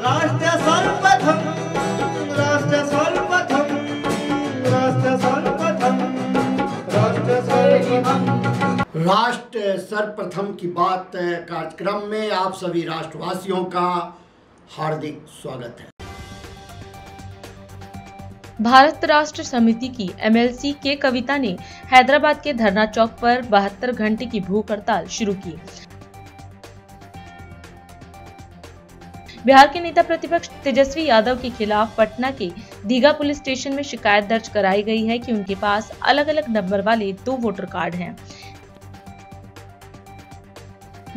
राष्ट्र सर्वप्रथम, राष्ट्र सर्वप्रथम, राष्ट्र सर्वप्रथम, राष्ट्र सर्वप्रथम। राष्ट्र सर्वप्रथम की बात कार्यक्रम में आप सभी राष्ट्रवासियों का हार्दिक स्वागत है। भारत राष्ट्र समिति की MLC के कविता ने हैदराबाद के धरना चौक पर 72 घंटे की भूख हड़ताल शुरू की। बिहार के नेता प्रतिपक्ष तेजस्वी यादव के खिलाफ पटना के दीघा पुलिस स्टेशन में शिकायत दर्ज कराई गई है कि उनके पास अलग अलग नंबर वाले 2 वोटर कार्ड हैं।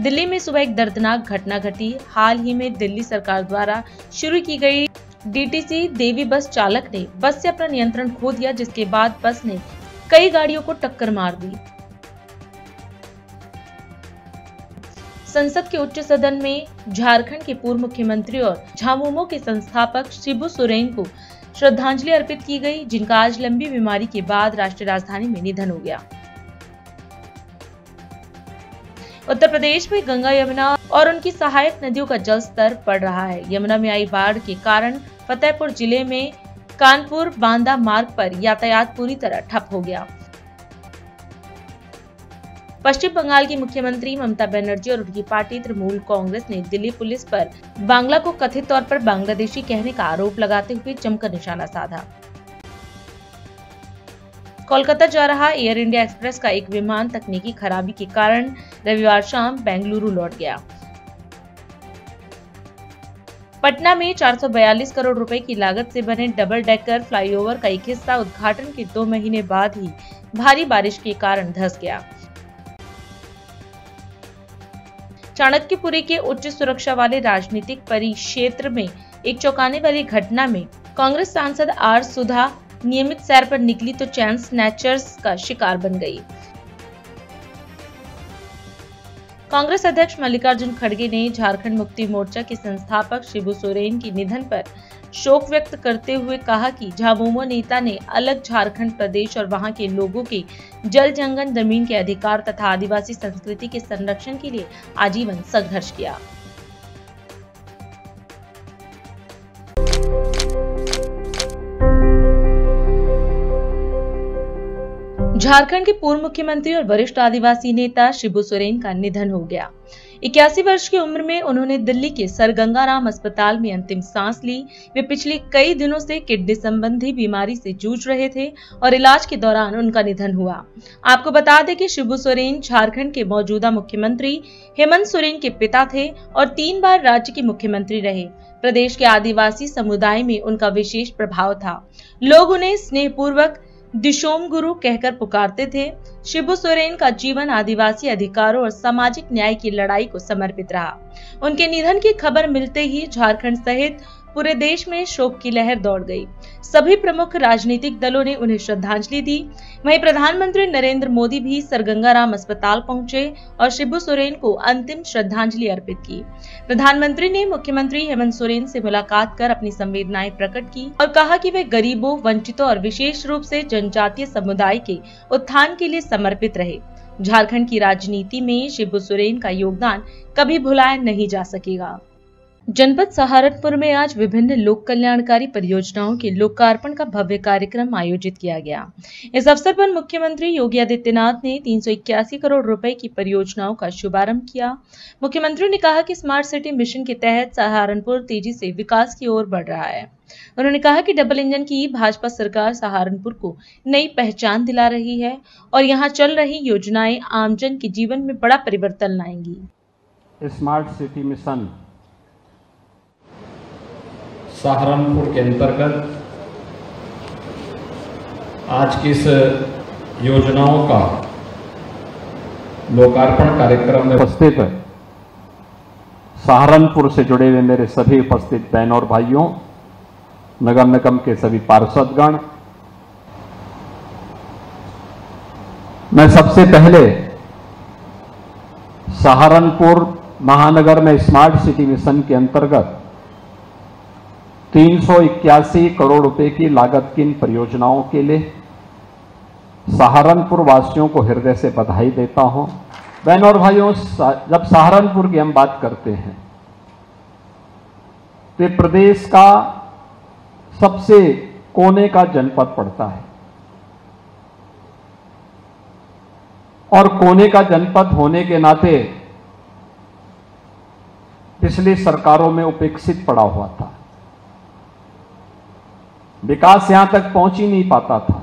दिल्ली में सुबह एक दर्दनाक घटना घटी। हाल ही में दिल्ली सरकार द्वारा शुरू की गई DTC देवी बस चालक ने बस से अपना नियंत्रण खो दिया, जिसके बाद बस ने कई गाड़ियों को टक्कर मार दी। संसद के उच्च सदन में झारखंड के पूर्व मुख्यमंत्री और झामुमो के संस्थापक शिबू सोरेन को श्रद्धांजलि अर्पित की गई, जिनका आज लंबी बीमारी के बाद राष्ट्रीय राजधानी में निधन हो गया। उत्तर प्रदेश में गंगा, यमुना और उनकी सहायक नदियों का जल स्तर बढ़ रहा है। यमुना में आई बाढ़ के कारण फतेहपुर जिले में कानपुर बांदा मार्ग पर यातायात पूरी तरह ठप हो गया। पश्चिम बंगाल की मुख्यमंत्री ममता बनर्जी और उनकी पार्टी तृणमूल कांग्रेस ने दिल्ली पुलिस पर बांग्ला को कथित तौर पर बांग्लादेशी कहने का आरोप लगाते हुए जमकर निशाना साधा। कोलकाता जा रहा एयर इंडिया एक्सप्रेस का एक विमान तकनीकी खराबी के कारण रविवार शाम बेंगलुरु लौट गया। पटना में 442 करोड़ रुपए की लागत से बने डबल डेकर फ्लाईओवर का एक हिस्सा उद्घाटन के 2 महीने बाद ही भारी बारिश के कारण धंस गया। चाणक्यपुरी के उच्च सुरक्षा वाले राजनीतिक परिक्षेत्र में एक चौंकाने वाली घटना में कांग्रेस सांसद आर सुधा नियमित सैर पर निकली तो चैन स्नैचर्स का शिकार बन गई। कांग्रेस अध्यक्ष मल्लिकार्जुन खड़गे ने झारखंड मुक्ति मोर्चा के संस्थापक शिबू सोरेन के निधन पर शोक व्यक्त करते हुए कहा कि झामुमो नेता ने अलग झारखंड प्रदेश और वहां के लोगों के जल जंगल, जमीन के अधिकार तथा आदिवासी संस्कृति के संरक्षण के लिए आजीवन संघर्ष किया। झारखंड के पूर्व मुख्यमंत्री और वरिष्ठ आदिवासी नेता शिबू सोरेन का निधन हो गया। 81 वर्ष की उम्र में उन्होंने दिल्ली के सर गंगाराम अस्पताल में अंतिम सांस ली। वे पिछले कई दिनों से किडनी संबंधी बीमारी से जूझ रहे थे और इलाज के दौरान उनका निधन हुआ। आपको बता दें कि शिबू सोरेन झारखंड के मौजूदा मुख्यमंत्री हेमंत सोरेन के पिता थे और 3 बार राज्य के मुख्यमंत्री रहे। प्रदेश के आदिवासी समुदाय में उनका विशेष प्रभाव था। लोग उन्हें स्नेहपूर्वक दिशोम गुरु कहकर पुकारते थे। शिबू सोरेन का जीवन आदिवासी अधिकारों और सामाजिक न्याय की लड़ाई को समर्पित रहा। उनके निधन की खबर मिलते ही झारखंड सहित पूरे देश में शोक की लहर दौड़ गई। सभी प्रमुख राजनीतिक दलों ने उन्हें श्रद्धांजलि दी। वहीं प्रधानमंत्री नरेंद्र मोदी भी सर गंगाराम अस्पताल पहुंचे और शिबू सोरेन को अंतिम श्रद्धांजलि अर्पित की। प्रधानमंत्री ने मुख्यमंत्री हेमंत सोरेन से मुलाकात कर अपनी संवेदनाएं प्रकट की और कहा कि वे गरीबों, वंचितों और विशेष रूप से जनजातीय समुदाय के उत्थान के लिए समर्पित रहे। झारखंड की राजनीति में शिबू सोरेन का योगदान कभी भुलाया नहीं जा सकेगा। जनपद सहारनपुर में आज विभिन्न लोक कल्याणकारी परियोजनाओं के लोकार्पण का भव्य कार्यक्रम आयोजित किया गया। इस अवसर पर मुख्यमंत्री योगी आदित्यनाथ ने 381 करोड़ रुपए की परियोजनाओं का शुभारंभ किया। मुख्यमंत्री ने कहा कि स्मार्ट सिटी मिशन के तहत सहारनपुर तेजी से विकास की ओर बढ़ रहा है। उन्होंने कहा कि डबल इंजन की भाजपा सरकार सहारनपुर को नई पहचान दिला रही है और यहाँ चल रही योजनाएं आमजन के जीवन में बड़ा परिवर्तन लाएंगी। स्मार्ट सिटी मिशन सहारनपुर के अंतर्गत आज की इस योजनाओं का लोकार्पण कार्यक्रम में उपस्थित सहारनपुर से जुड़े हुए मेरे सभी उपस्थित बहनों और भाइयों, नगर निगम के सभी पार्षदगण, मैं सबसे पहले सहारनपुर महानगर में स्मार्ट सिटी मिशन के अंतर्गत 381 करोड़ रुपए की लागत की इन परियोजनाओं के लिए सहारनपुर वासियों को हृदय से बधाई देता हूं। बहनों और भाइयों, जब सहारनपुर की हम बात करते हैं तो ये प्रदेश का सबसे कोने का जनपद पड़ता है और कोने का जनपद होने के नाते पिछली सरकारों में उपेक्षित पड़ा हुआ था। विकास यहां तक पहुंच ही नहीं पाता था।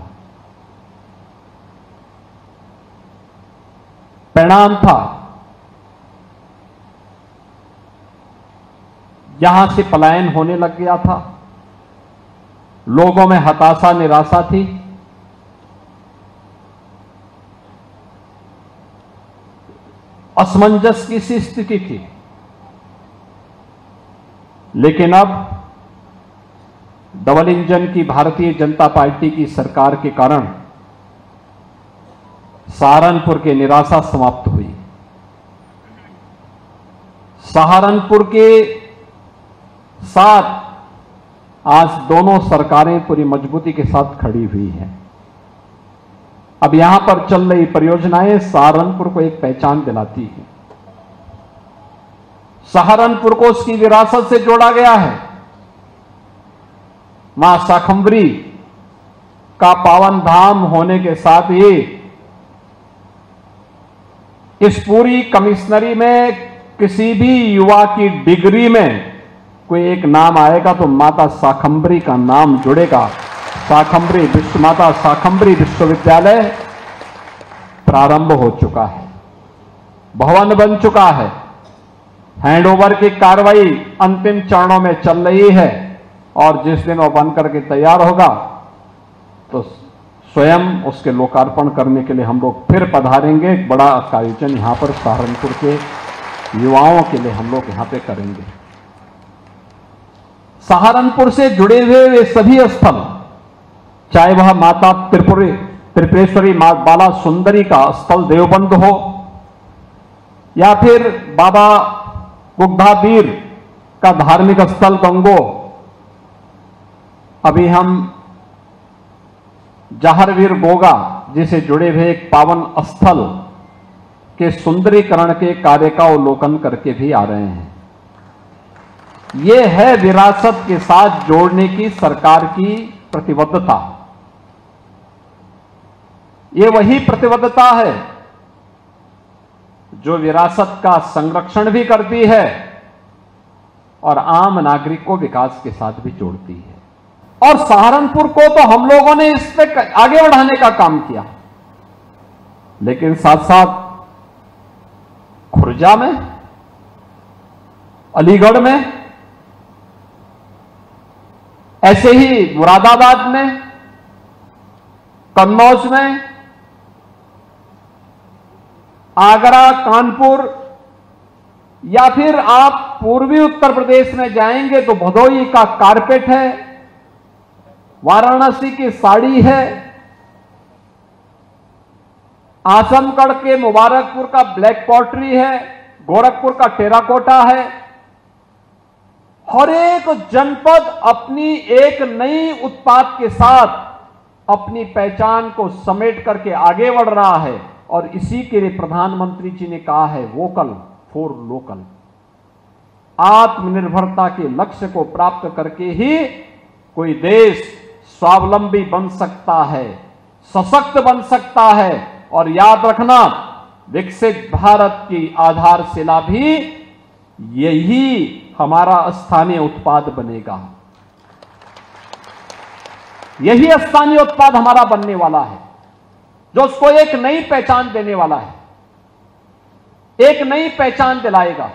परिणाम था यहां से पलायन होने लग गया था। लोगों में हताशा निराशा थी। असमंजस की सी स्थिति थी। लेकिन अब डबल इंजन की भारतीय जनता पार्टी की सरकार के कारण सहारनपुर की निराशा समाप्त हुई। सहारनपुर के साथ आज दोनों सरकारें पूरी मजबूती के साथ खड़ी हुई हैं। अब यहां पर चल रही परियोजनाएं सहारनपुर को एक पहचान दिलाती है। सहारनपुर को उसकी विरासत से जोड़ा गया है। मां शाकंभरी का पावन धाम होने के साथ ही इस पूरी कमिश्नरी में किसी भी युवा की डिग्री में कोई एक नाम आएगा तो माता शाकंभरी का नाम जुड़ेगा। माता शाकंभरी विश्वविद्यालय प्रारंभ हो चुका है, भवन बन चुका है। हैंडओवर की कार्रवाई अंतिम चरणों में चल रही है और जिस दिन वो बन करके तैयार होगा तो स्वयं उसके लोकार्पण करने के लिए हम लोग फिर पधारेंगे। एक बड़ा आयोजन यहां पर सहारनपुर के युवाओं के लिए हम लोग यहां पे करेंगे। सहारनपुर से जुड़े हुए वे सभी स्थल, चाहे वह माता त्रिपुरेश्वरी बाला सुंदरी का स्थल देवबंद हो या फिर बाबा गुग्धावीर का धार्मिक स्थल गंगो, अभी हम जाहरवीर गोगा जिसे जुड़े हुए एक पावन स्थल के सुंदरीकरण के कार्य का अवलोकन करके भी आ रहे हैं। यह है विरासत के साथ जोड़ने की सरकार की प्रतिबद्धता। यह वही प्रतिबद्धता है जो विरासत का संरक्षण भी करती है और आम नागरिक को विकास के साथ भी जोड़ती है। और सहारनपुर को तो हम लोगों ने इस पे आगे बढ़ाने का काम किया, लेकिन साथ साथ खुर्जा में, अलीगढ़ में, ऐसे ही मुरादाबाद में, कन्नौज में, आगरा, कानपुर या फिर आप पूर्वी उत्तर प्रदेश में जाएंगे तो भदोही का कारपेट है, वाराणसी की साड़ी है, आजमगढ़ के मुबारकपुर का ब्लैक पॉटरी है, गोरखपुर का टेराकोटा है। हर एक जनपद अपनी एक नई उत्पाद के साथ अपनी पहचान को समेट करके आगे बढ़ रहा है और इसी के लिए प्रधानमंत्री जी ने कहा है वोकल फॉर लोकल। आत्मनिर्भरता के लक्ष्य को प्राप्त करके ही कोई देश स्वावलंबी बन सकता है, सशक्त बन सकता है। और याद रखना, विकसित भारत की आधारशिला भी यही हमारा स्थानीय उत्पाद बनेगा। यही स्थानीय उत्पाद हमारा बनने वाला है जो उसको एक नई पहचान देने वाला है, एक नई पहचान दिलाएगा।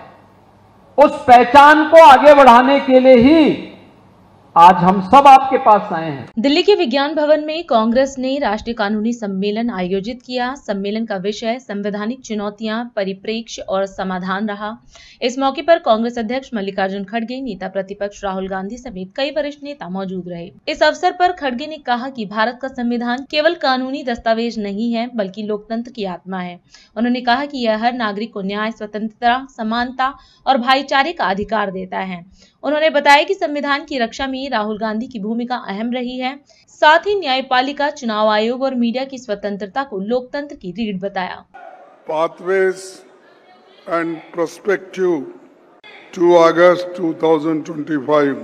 उस पहचान को आगे बढ़ाने के लिए ही आज हम सब आपके पास आए हैं। दिल्ली के विज्ञान भवन में कांग्रेस ने राष्ट्रीय कानूनी सम्मेलन आयोजित किया। सम्मेलन का विषय संवैधानिक चुनौतियां, परिप्रेक्ष्य और समाधान रहा। इस मौके पर कांग्रेस अध्यक्ष मल्लिकार्जुन खड़गे, नेता प्रतिपक्ष राहुल गांधी समेत कई वरिष्ठ नेता मौजूद रहे। इस अवसर पर खड़गे ने कहा कि भारत का संविधान केवल कानूनी दस्तावेज नहीं है बल्कि लोकतंत्र की आत्मा है। उन्होंने कहा कि यह हर नागरिक को न्याय, स्वतंत्रता, समानता और भाईचारे का अधिकार देता है। उन्होंने बताया कि संविधान की रक्षा में राहुल गांधी की भूमिका अहम रही है। साथ ही न्यायपालिका, चुनाव आयोग और मीडिया की स्वतंत्रता को लोकतंत्र की रीढ़ बताया। Pathways and perspective 2 अगस्त 2025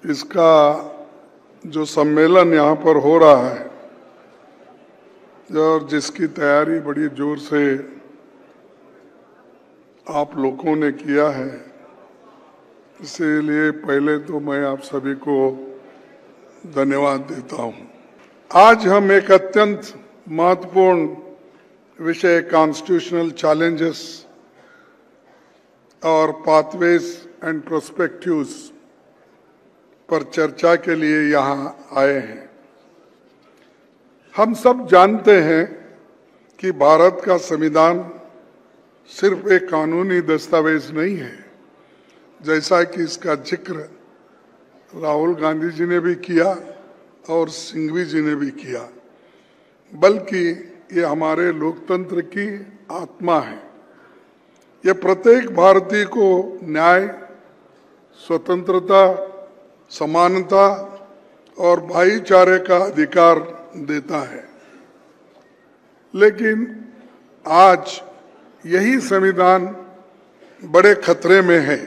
इसका जो सम्मेलन यहाँ पर हो रहा है और जिसकी तैयारी बड़ी जोर से आप लोगों ने किया है, इसीलिए पहले तो मैं आप सभी को धन्यवाद देता हूँ। आज हम एक अत्यंत महत्वपूर्ण विषय कॉन्स्टिट्यूशनल चैलेंजेस और पाथवेज एंड प्रोस्पेक्टिव्स पर चर्चा के लिए यहाँ आए हैं। हम सब जानते हैं कि भारत का संविधान सिर्फ एक कानूनी दस्तावेज नहीं है, जैसा कि इसका जिक्र राहुल गांधी जी ने भी किया और सिंघवी जी ने भी किया, बल्कि ये हमारे लोकतंत्र की आत्मा है। ये प्रत्येक भारतीय को न्याय, स्वतंत्रता, समानता और भाईचारे का अधिकार देता है। लेकिन आज यही संविधान बड़े खतरे में है।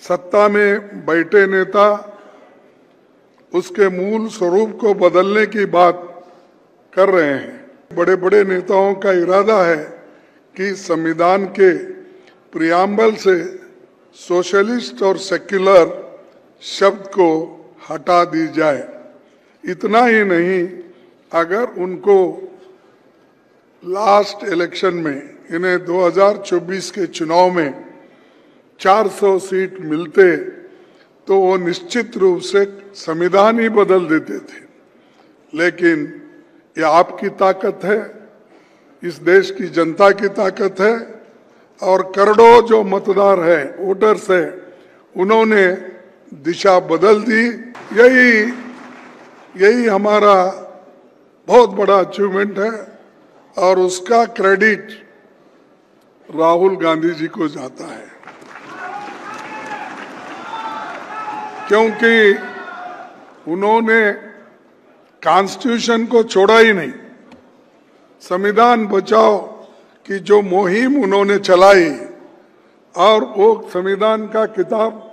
सत्ता में बैठे नेता उसके मूल स्वरूप को बदलने की बात कर रहे हैं। बड़े बड़े नेताओं का इरादा है कि संविधान के प्रियम्बल से सोशलिस्ट और सेक्युलर शब्द को हटा दी जाए। इतना ही नहीं, अगर उनको लास्ट इलेक्शन में, इन्हें 2024 के चुनाव में 400 सीट मिलते तो वो निश्चित रूप से संविधान ही बदल देते थे। लेकिन ये आपकी ताकत है, इस देश की जनता की ताकत है और करोड़ों जो मतदार है, वोटर्स है, उन्होंने दिशा बदल दी। यही हमारा बहुत बड़ा अचीवमेंट है और उसका क्रेडिट राहुल गांधी जी को जाता है, क्योंकि उन्होंने कॉन्स्टिट्यूशन को छोड़ा ही नहीं। संविधान बचाओ की जो मुहिम उन्होंने चलाई और वो संविधान का किताब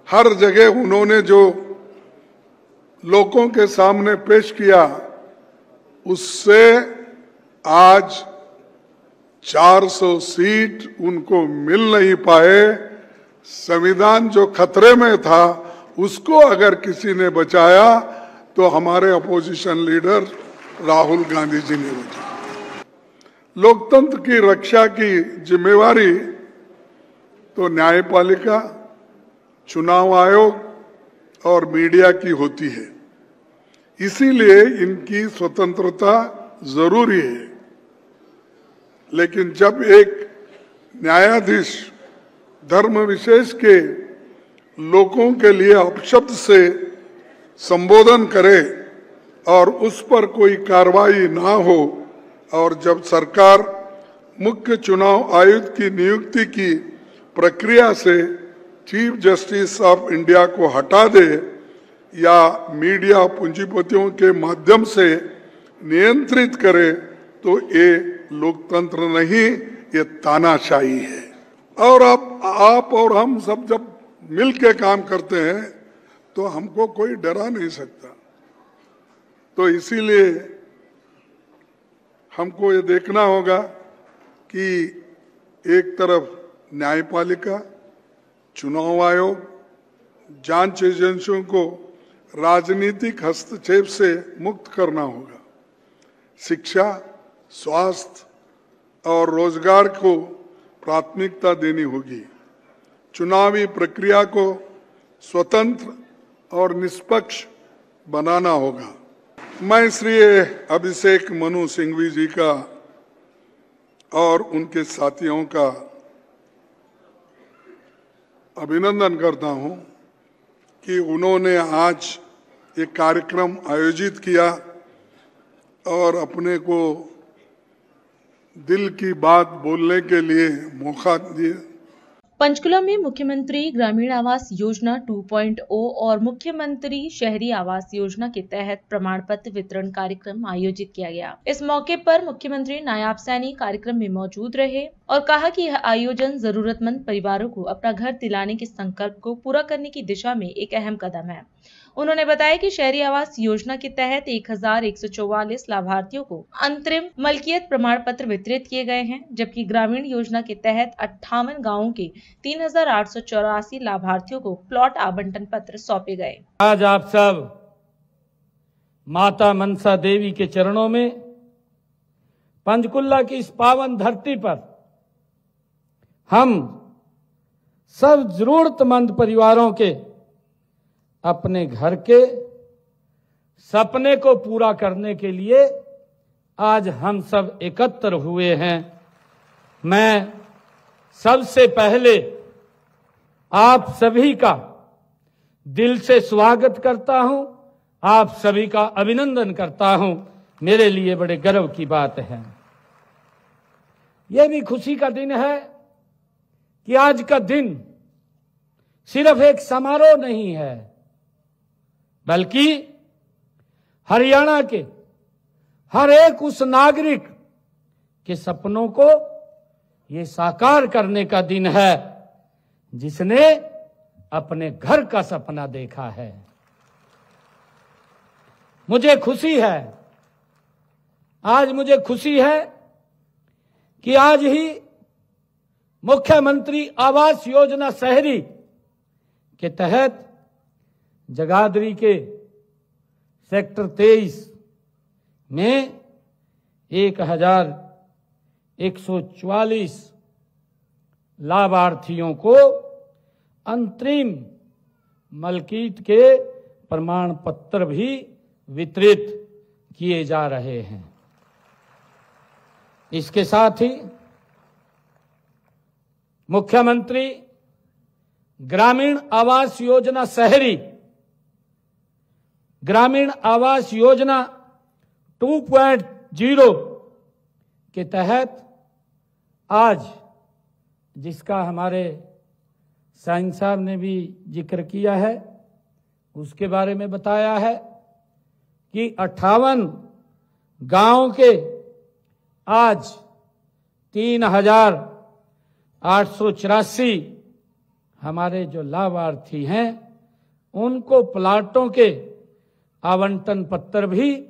हर जगह उन्होंने जो लोगों के सामने पेश किया, उससे आज 400 सीट उनको मिल नहीं पाए। संविधान जो खतरे में था उसको अगर किसी ने बचाया तो हमारे अपोजिशन लीडर राहुल गांधी जी ने बचाया। लोकतंत्र की रक्षा की जिम्मेवारी तो न्यायपालिका, चुनाव आयोग और मीडिया की होती है, इसीलिए इनकी स्वतंत्रता जरूरी है। लेकिन जब एक न्यायाधीश धर्म विशेष के लोगों के लिए अपशब्द से संबोधन करे और उस पर कोई कार्रवाई ना हो, और जब सरकार मुख्य चुनाव आयुक्त की नियुक्ति की प्रक्रिया से चीफ जस्टिस ऑफ इंडिया को हटा दे या मीडिया पूंजीपतियों के माध्यम से नियंत्रित करे, तो ये लोकतंत्र नहीं, ये तानाशाही है। और अब आप और हम सब जब मिल के काम करते हैं तो हमको कोई डरा नहीं सकता। तो इसीलिए हमको ये देखना होगा कि एक तरफ न्यायपालिका, चुनाव आयोग, जांच एजेंसियों को राजनीतिक हस्तक्षेप से मुक्त करना होगा। शिक्षा, स्वास्थ्य और रोजगार को प्राथमिकता देनी होगी। चुनावी प्रक्रिया को स्वतंत्र और निष्पक्ष बनाना होगा। मैं श्री अभिषेक मनु सिंघवी जी का और उनके साथियों का अभिनंदन करता हूं कि उन्होंने आज एक कार्यक्रम आयोजित किया और अपने को दिल की बात बोलने के लिए मौका दिए। पंचकुला में मुख्यमंत्री ग्रामीण आवास योजना 2.0 और मुख्यमंत्री शहरी आवास योजना के तहत प्रमाण पत्र वितरण कार्यक्रम आयोजित किया गया। इस मौके पर मुख्यमंत्री नायाब सैनी कार्यक्रम में मौजूद रहे और कहा कि यह आयोजन जरूरतमंद परिवारों को अपना घर दिलाने के संकल्प को पूरा करने की दिशा में एक अहम कदम है। उन्होंने बताया कि शहरी आवास योजना के तहत 1144 लाभार्थियों को अंतरिम मलकियत प्रमाण पत्र वितरित किए गए हैं, जबकि ग्रामीण योजना के तहत 58 गांवों के 3884 लाभार्थियों को प्लॉट आवंटन पत्र सौंपे गए। आज आप सब माता मनसा देवी के चरणों में पंचकुला की इस पावन धरती पर हम सब जरूरतमंद परिवारों के अपने घर के सपने को पूरा करने के लिए आज हम सब एकत्र हुए हैं। मैं सबसे पहले आप सभी का दिल से स्वागत करता हूं, आप सभी का अभिनंदन करता हूं। मेरे लिए बड़े गर्व की बात है। यह भी खुशी का दिन है कि आज का दिन सिर्फ एक समारोह नहीं है, बल्कि हरियाणा के हर एक उस नागरिक के सपनों को ये साकार करने का दिन है जिसने अपने घर का सपना देखा है। मुझे खुशी है, आज मुझे खुशी है कि आज ही मुख्यमंत्री आवास योजना शहरी के तहत जगाधरी के सेक्टर 23 में 1144 लाभार्थियों को अंतरिम मलकियत के प्रमाण पत्र भी वितरित किए जा रहे हैं। इसके साथ ही मुख्यमंत्री ग्रामीण आवास योजना शहरी, ग्रामीण आवास योजना 2.0 के तहत आज, जिसका हमारे साईं साहब ने भी जिक्र किया है, उसके बारे में बताया है कि 58 गांव के आज 3884 हमारे जो लाभार्थी हैं उनको प्लाटों के आवंटन पत्र भी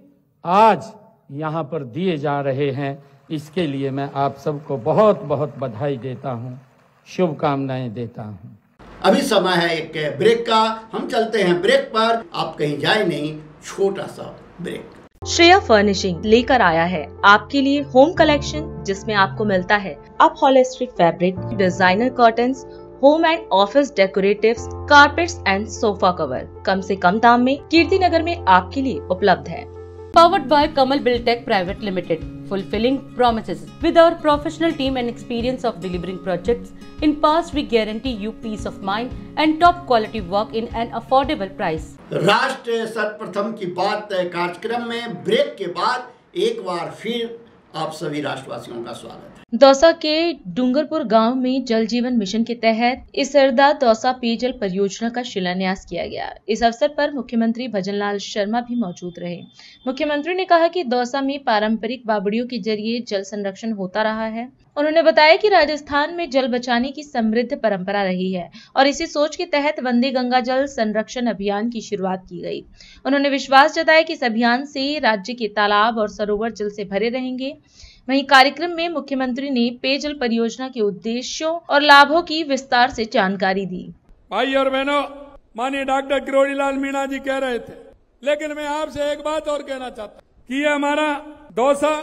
आज यहां पर दिए जा रहे हैं। इसके लिए मैं आप सबको बहुत बहुत बधाई देता हूं, शुभकामनाएं देता हूं। अभी समय है एक ब्रेक का, हम चलते हैं ब्रेक पर। आप कहीं जाए नहीं, छोटा सा ब्रेक। श्रेया फर्निशिंग लेकर आया है आपके लिए होम कलेक्शन, जिसमें आपको मिलता है upholstery fabric, designer curtains, home and office decoratives, carpets and sofa cover कम से कम दाम में कीर्ति नगर में आपके लिए उपलब्ध है। Powered by Kamal Buildtech Private Limited, fulfilling promises. With our professional team and experience of delivering projects in past, we guarantee you peace of mind and top quality work in an affordable price. राष्ट्र सर्वप्रथम की बात कार्यक्रम में break के बाद एक बार फिर आप सभी राष्ट्रवासियों का स्वागत है। दौसा के डूंगरपुर गांव में जल जीवन मिशन के तहत इसरदा दौसा पेयजल परियोजना का शिलान्यास किया गया। इस अवसर पर मुख्यमंत्री भजनलाल शर्मा भी मौजूद रहे। मुख्यमंत्री ने कहा कि दौसा में पारंपरिक बावड़ियों के जरिए जल संरक्षण होता रहा है। उन्होंने बताया कि राजस्थान में जल बचाने की समृद्ध परंपरा रही है और इसी सोच के तहत वंदे गंगा जल संरक्षण अभियान की शुरुआत की गई। उन्होंने विश्वास जताया कि इस अभियान से राज्य के तालाब और सरोवर जल से भरे रहेंगे। वहीं कार्यक्रम में मुख्यमंत्री ने पेयजल परियोजना के उद्देश्यों और लाभों की विस्तार से जानकारी दी। भाई और बहनों, माननीय डॉक्टर किरोड़ीलाल मीणा जी कह रहे थे, लेकिन मैं आपसे एक बात और कहना चाहता हूं कि ये हमारा दौसा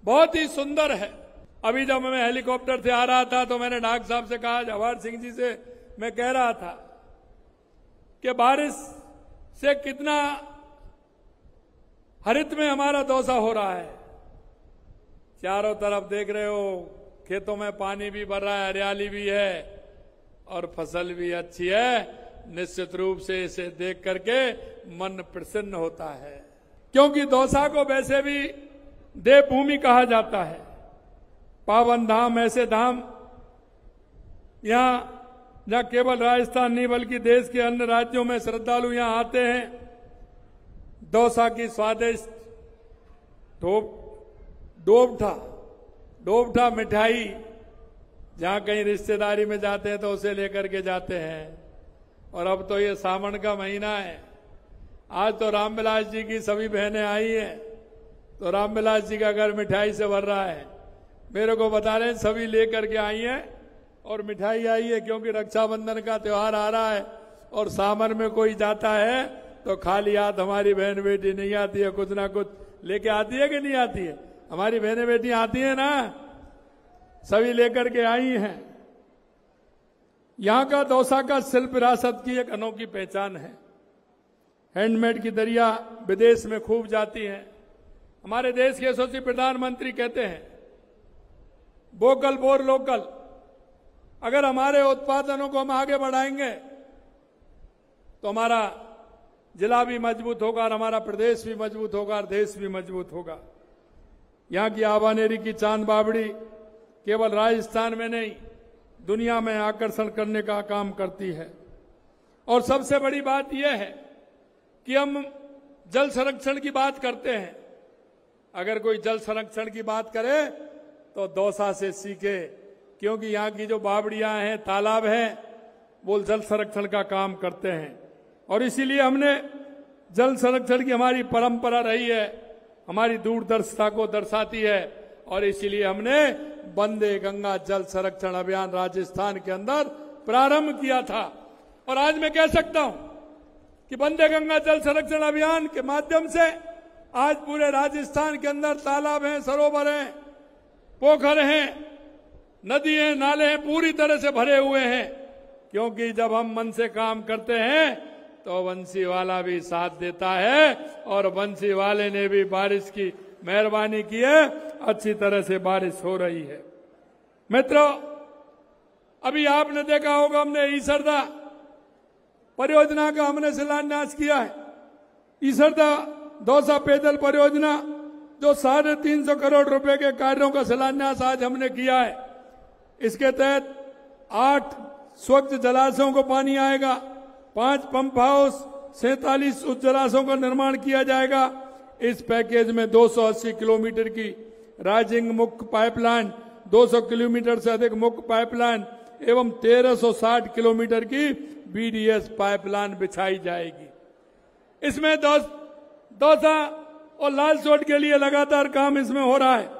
बहुत ही सुंदर है। अभी जब मैं हेलीकॉप्टर से आ रहा था तो मैंने डॉक्टर साहब से कहा, जवाहर सिंह जी से मैं कह रहा था कि बारिश से कितना हरित में हमारा दौसा हो रहा है। चारों तरफ देख रहे हो, खेतों में पानी भी भर रहा है, हरियाली भी है और फसल भी अच्छी है। निश्चित रूप से इसे देख करके मन प्रसन्न होता है, क्योंकि दौसा को वैसे भी देवभूमि कहा जाता है। पावन धाम, ऐसे धाम यहाँ न केवल राजस्थान नहीं बल्कि देश के अन्य राज्यों में श्रद्धालु यहाँ आते हैं। दौसा की स्वादिष्ट डोबठा मिठाई जहाँ कहीं रिश्तेदारी में जाते हैं तो उसे लेकर के जाते हैं। और अब तो ये सावन का महीना है, आज तो रामविलास जी की सभी बहनें आई हैं, तो रामविलास जी का घर मिठाई से भर रहा है। मेरे को बता रहे हैं सभी लेकर के आई हैं और मिठाई आई है, क्योंकि रक्षाबंधन का त्योहार आ रहा है और सावन में कोई जाता है तो खाली हाथ हमारी बहन बेटी नहीं आती है, कुछ ना कुछ लेके आती है कि नहीं आती है। हमारी बहनें बेटी आती है ना, सभी लेकर के आई हैं। यहां का दौसा का शिल्प विरासत की एक अनोखी पहचान है। हैंडमेड की दरिया विदेश में खूब जाती हैं। हमारे देश के यशस्वी प्रधानमंत्री कहते हैं वोकल फॉर लोकल। अगर हमारे उत्पादनों को हम आगे बढ़ाएंगे तो हमारा जिला भी मजबूत होगा और हमारा प्रदेश भी मजबूत होगा और देश भी मजबूत होगा। यहाँ की आबानेरी की चांद बावड़ी केवल राजस्थान में नहीं दुनिया में आकर्षण करने का काम करती है। और सबसे बड़ी बात यह है कि हम जल संरक्षण की बात करते हैं। अगर कोई जल संरक्षण की बात करे तो दौसा से सीखे, क्योंकि यहाँ की जो बावड़ियां हैं, तालाब हैं, वो जल संरक्षण का काम करते हैं। और इसीलिए हमने जल संरक्षण की हमारी परंपरा रही है, हमारी दूरदर्शिता को दर्शाती है। और इसीलिए हमने वंदे गंगा जल संरक्षण अभियान राजस्थान के अंदर प्रारंभ किया था। और आज मैं कह सकता हूं कि वंदे गंगा जल संरक्षण अभियान के माध्यम से आज पूरे राजस्थान के अंदर तालाब हैं, सरोवर हैं, पोखर हैं, नदी हैं, नाले हैं, पूरी तरह से भरे हुए हैं। क्योंकि जब हम मन से काम करते हैं तो बंसी वाला भी साथ देता है और बंसी वाले ने भी बारिश की मेहरबानी की है, अच्छी तरह से बारिश हो रही है। मित्रों, अभी आपने देखा होगा हमने ईसरदा परियोजना का हमने शिलान्यास किया है। ईसरदा दौसा पेयजल परियोजना जो 350 करोड़ रुपए के कार्यों का शिलान्यास आज हमने किया है। इसके तहत 8 स्वच्छ जलाशयों को पानी आएगा, 5 पंप हाउस, 47 उच्च जलाशयों का निर्माण किया जाएगा। इस पैकेज में 280 किलोमीटर की राइजिंग मुख्य पाइपलाइन, 200 किलोमीटर से अधिक मुख्य पाइपलाइन एवं 1360 किलोमीटर की बीडीएस पाइपलाइन बिछाई जाएगी। इसमें दौसा और लालसोट के लिए लगातार काम इसमें हो रहा है।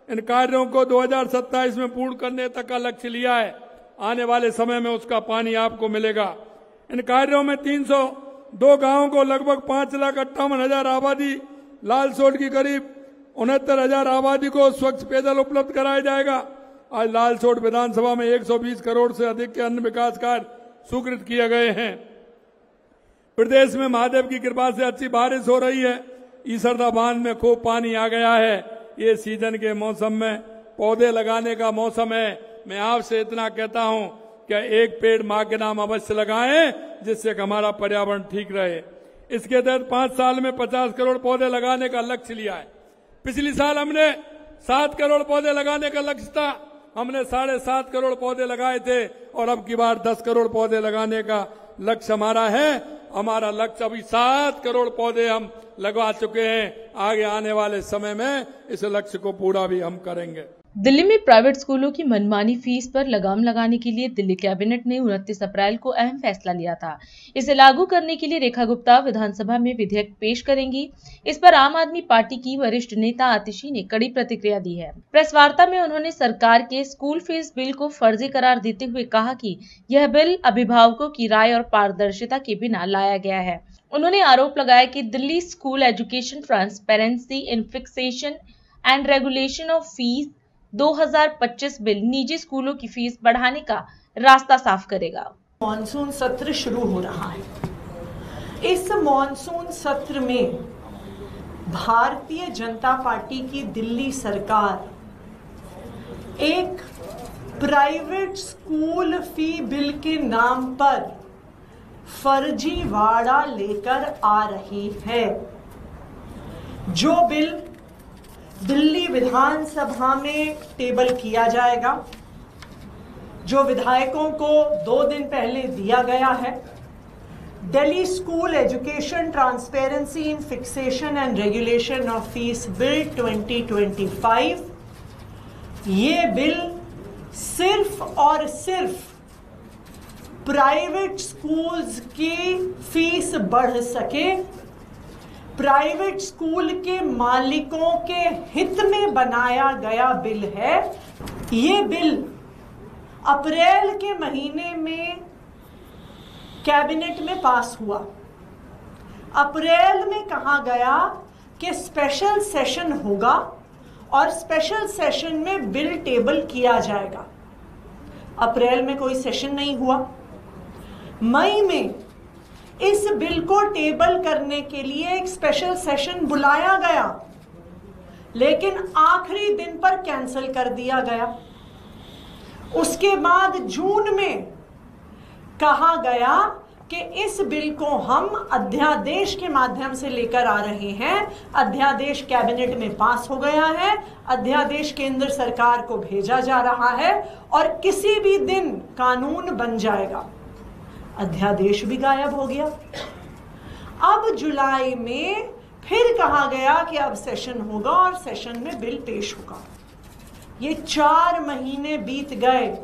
इन कार्यों को 2027 में पूर्ण करने तक का लक्ष्य लिया है। आने वाले समय में उसका पानी आपको मिलेगा। इन कार्यों में 302 गांवों को लगभग 5,58,000 आबादी, लालसोट की करीब 69,000 आबादी को स्वच्छ पेयजल उपलब्ध कराया जाएगा। आज लालसोट विधानसभा में 120 करोड़ से अधिक के अन्य विकास कार्य स्वीकृत किए गए हैं। प्रदेश में महादेव की कृपा से अच्छी बारिश हो रही है। ईसरदा बांध में खूब पानी आ गया है। ये सीजन के मौसम में पौधे लगाने का मौसम है। मैं आपसे इतना कहता हूं कि एक पेड़ मां के नाम अवश्य लगाएं, जिससे हमारा पर्यावरण ठीक रहे। इसके तहत 5 साल में 50 करोड़ पौधे लगाने का लक्ष्य लिया है। पिछली साल हमने 7 करोड़ पौधे लगाने का लक्ष्य था, हमने 7.5 करोड़ पौधे लगाए थे और अब की बार 10 करोड़ पौधे लगाने का लक्ष्य हमारा है। हमारा लक्ष्य अभी 7 करोड़ पौधे हम लगवा चुके हैं। आगे आने वाले समय में इस लक्ष्य को पूरा भी हम करेंगे। दिल्ली में प्राइवेट स्कूलों की मनमानी फीस पर लगाम लगाने के लिए दिल्ली कैबिनेट ने 29 अप्रैल को अहम फैसला लिया था। इसे लागू करने के लिए रेखा गुप्ता विधानसभा में विधेयक पेश करेंगी। इस पर आम आदमी पार्टी की वरिष्ठ नेता आतिशी ने कड़ी प्रतिक्रिया दी है। प्रेस वार्ता में उन्होंने सरकार के स्कूल फीस बिल को फर्जी करार देते हुए कहा कि यह बिल अभिभावकों की राय और पारदर्शिता के बिना लाया गया है। उन्होंने आरोप लगाया कि Delhi school education transparency in fixation and regulation of fees 2025 bill निजी स्कूलों की फीस बढ़ाने का रास्ता साफ करेगा। मॉनसून सत्र शुरू हो रहा है। इस मॉनसून सत्र में भारतीय जनता पार्टी की दिल्ली सरकार एक प्राइवेट स्कूल फी बिल के नाम पर फर्जीवाड़ा लेकर आ रही है। जो बिल दिल्ली विधानसभा में टेबल किया जाएगा, जो विधायकों को 2 दिन पहले दिया गया है, Delhi school education transparency in fixation and regulation of fees bill 2025, ये बिल सिर्फ और सिर्फ प्राइवेट स्कूल्स की फीस बढ़ सके, प्राइवेट स्कूल के मालिकों के हित में बनाया गया बिल है। ये बिल अप्रैल के महीने में कैबिनेट में पास हुआ। अप्रैल में कहा गया कि स्पेशल सेशन होगा और स्पेशल सेशन में बिल टेबल किया जाएगा। अप्रैल में कोई सेशन नहीं हुआ। मई में इस बिल को टेबल करने के लिए एक स्पेशल सेशन बुलाया गया, लेकिन आखिरी दिन पर कैंसिल कर दिया गया। उसके बाद जून में कहा गया कि इस बिल को हम अध्यादेश के माध्यम से लेकर आ रहे हैं। अध्यादेश कैबिनेट में पास हो गया है, अध्यादेश केंद्र सरकार को भेजा जा रहा है और किसी भी दिन कानून बन जाएगा। अध्यादेश भी गायब हो गया। अब जुलाई में फिर कहा गया कि अब सेशन होगा और सेशन में बिल पेश होगा। ये 4 महीने बीत गए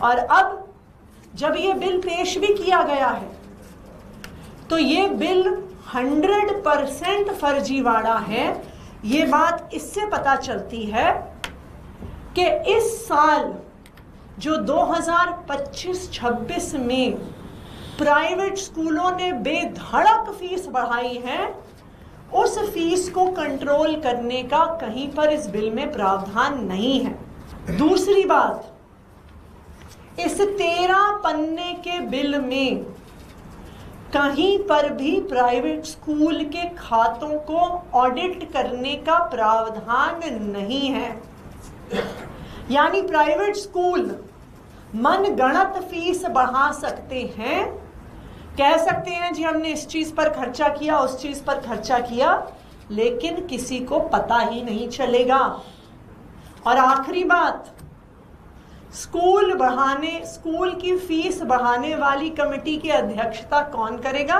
और अब जब ये बिल पेश भी किया गया है तो ये बिल 100% फर्जीवाड़ा है। ये बात इससे पता चलती है कि इस साल जो 2025-26 में प्राइवेट स्कूलों ने बेधड़क फीस बढ़ाई है, उस फीस को कंट्रोल करने का कहीं पर इस बिल में प्रावधान नहीं है। दूसरी बात, इस 13 पन्ने के बिल में कहीं पर भी प्राइवेट स्कूल के खातों को ऑडिट करने का प्रावधान नहीं है। यानी प्राइवेट स्कूल मनगढ़ंत फीस बढ़ा सकते हैं, कह सकते हैं जी हमने इस चीज पर खर्चा किया, उस चीज पर खर्चा किया, लेकिन किसी को पता ही नहीं चलेगा। और आखिरी बात, स्कूल की फीस बढ़ाने वाली कमेटी की अध्यक्षता कौन करेगा?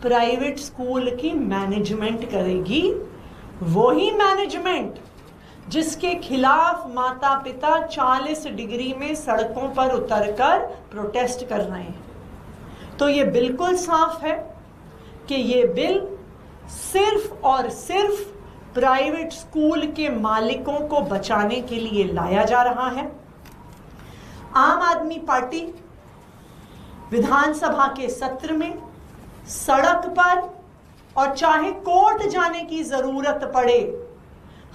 प्राइवेट स्कूल की मैनेजमेंट करेगी। वही मैनेजमेंट जिसके खिलाफ माता पिता 40 डिग्री में सड़कों पर उतरकर प्रोटेस्ट कर रहे हैं। तो ये बिल्कुल साफ है कि ये बिल सिर्फ और सिर्फ प्राइवेट स्कूल के मालिकों को बचाने के लिए लाया जा रहा है। आम आदमी पार्टी विधानसभा के सत्र में, सड़क पर और चाहे कोर्ट जाने की जरूरत पड़े,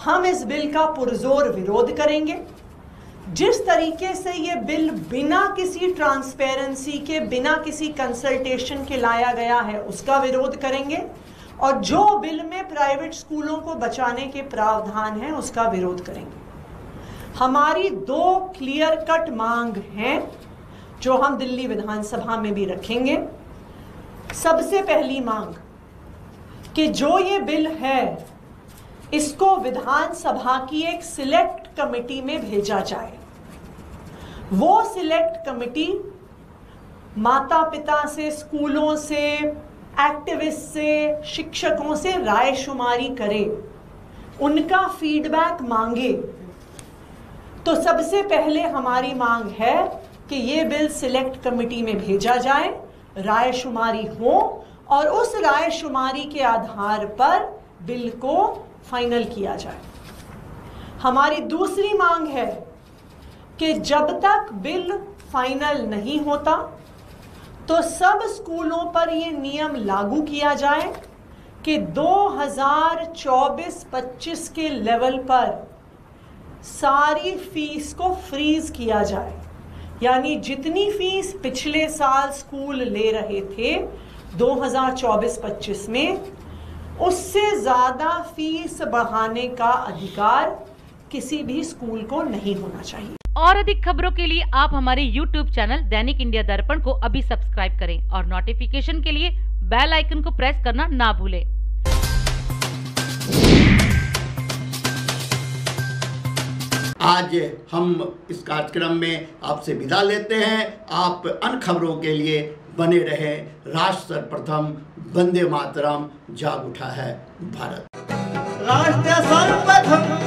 हम इस बिल का पुरजोर विरोध करेंगे। जिस तरीके से ये बिल बिना किसी ट्रांसपेरेंसी के, बिना किसी कंसल्टेशन के लाया गया है, उसका विरोध करेंगे। और जो बिल में प्राइवेट स्कूलों को बचाने के प्रावधान है, उसका विरोध करेंगे। हमारी 2 क्लियर कट मांग हैं जो हम दिल्ली विधानसभा में भी रखेंगे। सबसे पहली मांग कि जो ये बिल है, इसको विधानसभा की एक सिलेक्ट कमेटी में भेजा जाए। वो सिलेक्ट कमेटी माता पिता से, स्कूलों से, एक्टिविस्ट से, शिक्षकों से रायशुमारी करे, उनका फीडबैक मांगे। तो सबसे पहले हमारी मांग है कि ये बिल सिलेक्ट कमेटी में भेजा जाए, रायशुमारी हो और उस रायशुमारी के आधार पर बिल को फाइनल किया जाए। हमारी दूसरी मांग है कि जब तक बिल फाइनल नहीं होता तो सब स्कूलों पर ये नियम लागू किया जाए कि 2024-25 के लेवल पर सारी फीस को फ्रीज किया जाए। यानी जितनी फीस पिछले साल स्कूल ले रहे थे 2024-25 में, उससे ज्यादा फीस बढ़ाने का अधिकार किसी भी स्कूल को नहीं होना चाहिए। और अधिक खबरों के लिए आप हमारे YouTube चैनल दैनिक इंडिया दर्पण को अभी सब्सक्राइब करें और नोटिफिकेशन के लिए बेल आइकन को प्रेस करना ना भूलें। आज हम इस कार्यक्रम में आपसे विदा लेते हैं। आप अन्य खबरों के लिए बने रहे। राष्ट्र सर्वप्रथम, वंदे मातरम, जाग उठा है भारत। राष्ट्र सर्वप्रथम